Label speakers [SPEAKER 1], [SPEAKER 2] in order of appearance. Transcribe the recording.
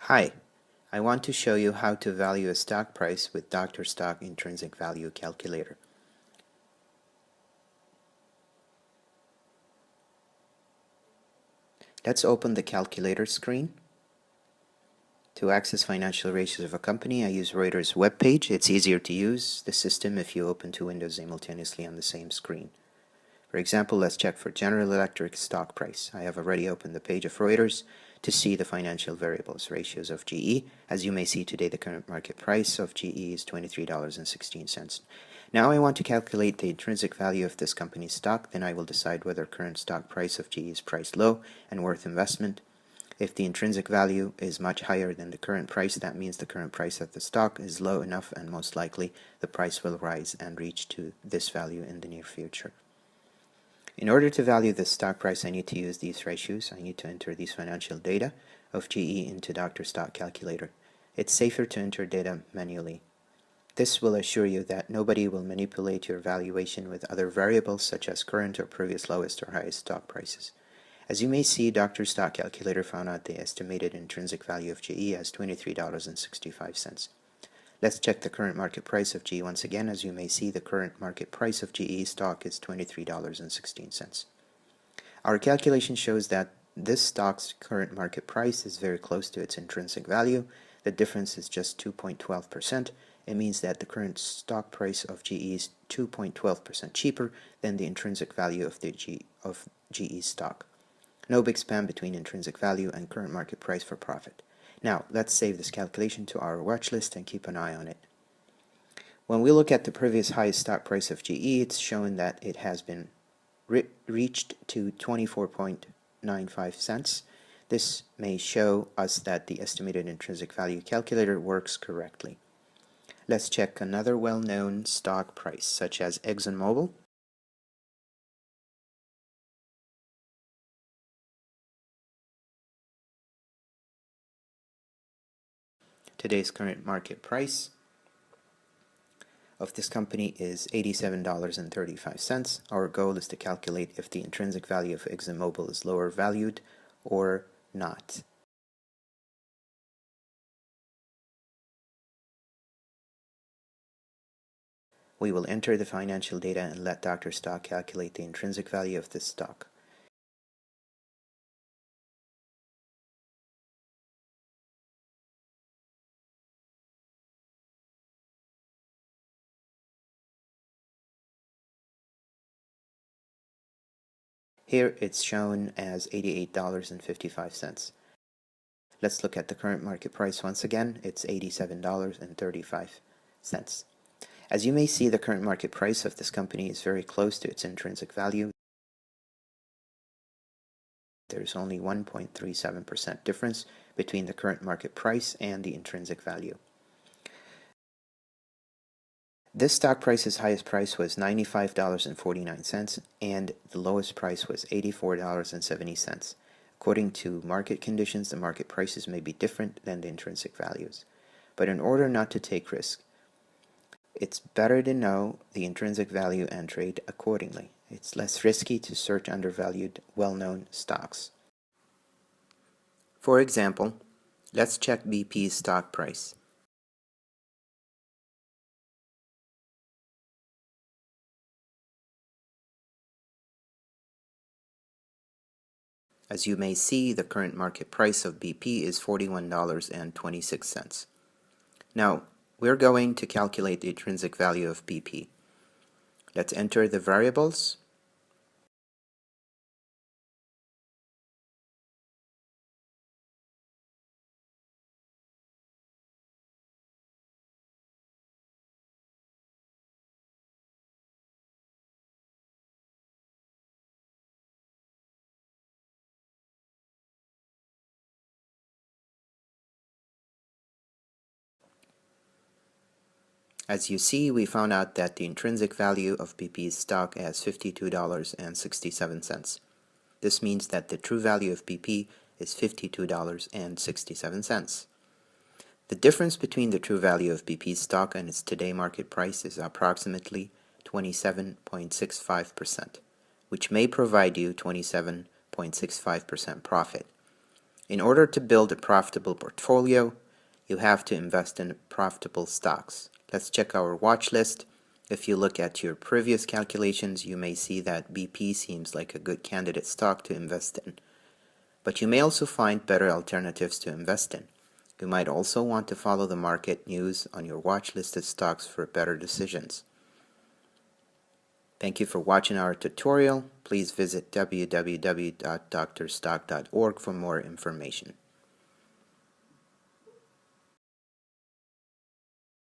[SPEAKER 1] Hi, I want to show you how to value a stock price with Dr. Stock Intrinsic Value Calculator. Let's open the calculator screen. To access financial ratios of a company, I use Reuters' web page. It's easier to use the system if you open two windows simultaneously on the same screen. For example, let's check for General Electric stock price. I have already opened the page of Reuters to see the financial variables ratios of GE. As you may see today, the current market price of GE is $23.16. Now I want to calculate the intrinsic value of this company's stock. Then I will decide whether current stock price of GE is priced low and worth investment. If the intrinsic value is much higher than the current price, that means the current price of the stock is low enough, and most likely the price will rise and reach to this value in the near future. In order to value this stock price, I need to use these ratios. I need to enter these financial data of GE into Dr. Stock Calculator. It's safer to enter data manually. This will assure you that nobody will manipulate your valuation with other variables such as current or previous lowest or highest stock prices. As you may see, Dr. Stock Calculator found out the estimated intrinsic value of GE as $23.65. Let's check the current market price of GE once again. As you may see, the current market price of GE stock is $23.16. Our calculation shows that this stock's current market price is very close to its intrinsic value. The difference is just 2.12%. It means that the current stock price of GE is 2.12% cheaper than the intrinsic value of GE stock. No big span between intrinsic value and current market price for profit. Now, let's save this calculation to our watch list and keep an eye on it. When we look at the previous highest stock price of GE, it's shown that it has been reached to 24.95 cents. This may show us that the estimated intrinsic value calculator works correctly. Let's check another well-known stock price, such as ExxonMobil. Today's current market price of this company is $87.35. Our goal is to calculate if the intrinsic value of ExxonMobil is lower valued or not. We will enter the financial data and let Dr. Stock calculate the intrinsic value of this stock. Here it's shown as $88.55. Let's look at the current market price once again. It's $87.35. As you may see, the current market price of this company is very close to its intrinsic value. There's only 1.37% difference between the current market price and the intrinsic value. This stock price's highest price was $95.49 and the lowest price was $84.70. According to market conditions, the market prices may be different than the intrinsic values. But in order not to take risk, it's better to know the intrinsic value and trade accordingly. It's less risky to search undervalued, well-known stocks. For example, let's check BP's stock price. As you may see, the current market price of BP is $41.26. Now, we're going to calculate the intrinsic value of BP. Let's enter the variables. As you see, we found out that the intrinsic value of BP's stock is $52.67. This means that the true value of BP is $52.67. The difference between the true value of BP's stock and its today market price is approximately 27.65%, which may provide you 27.65% profit. In order to build a profitable portfolio, you have to invest in profitable stocks. Let's check our watch list. If you look at your previous calculations, you may see that BP seems like a good candidate stock to invest in. But you may also find better alternatives to invest in. You might also want to follow the market news on your watch listed stocks for better decisions. Thank you for watching our tutorial. Please visit www.drstock.org for more information.